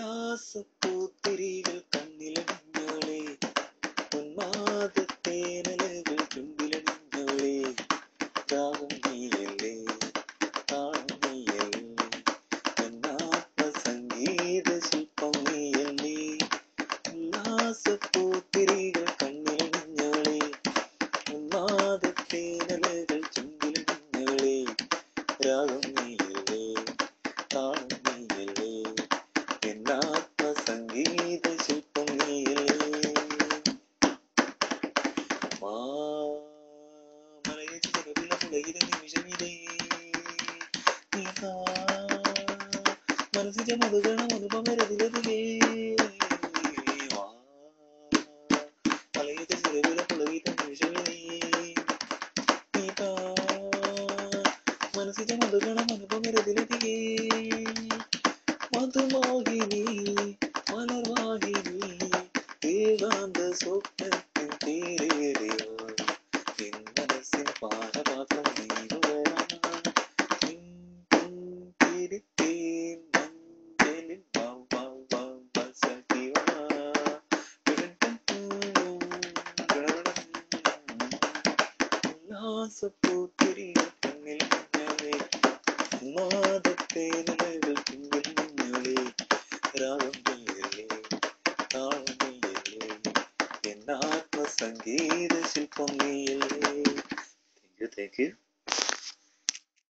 ഉല്ലാസപ്പൂത്തിരികൾ കണ്ണിലണിഞ്ഞോളെ, ഉന്മാദത്തേനലകൾ ചുണ്ടിലണിഞ്ഞോളെ, രാഗം നീയല്ലേ താളം നീയല്ലേ, എന്നാത്മസംഗീത ശില്പം നീയല്ലേ. ഉല്ലാസപ്പൂത്തിരികൾ കണ്ണിലണിഞ്ഞോളെ, ഉന്മാദത്തേനലകൾ ചുണ്ടിലണിഞ്ഞോളെ, രാഗം നീയല്ലേ താളം നീയല്ലേ, എന്നാത്മസംഗീത ശില്പം നീയല്ലേ. മാമലയിലെ ചെറുവിള പുളകിലെ നിമിഷമിതേ, മനസ്സിന്റെ മധുഗണം അനുപമരതിലതിലേ. മലയിലെ ചെറുവിള പുളകിലെ നിമിഷമിതേ, മനസ്സിന്റെ മധുഗണം അനുപമരതിലതിലേ. മധുമോഹിനി മലർവാഹിനി ഏകാന്ത സ്വപ്നത്തിൻ തേരേറിയോ, എൻ മനസ്സിൻ പാനപാത്രം നീറുകയാ. തിരിത്തേൻ മഞ്ചലിൽ ഉല്ലാസപ്പൂത്തിരികൾ കണ്ണിൽ മിന്നലേ, ഉന്മാദത്തേനലകൾ ചുണ്ടിൽ മിന്നലേ, രാഗം നീയല്ലേ താളം നീയല്ലേ, എന്നാത്മസംഗീത ശില്പം നീയല്ലേ. Thank you.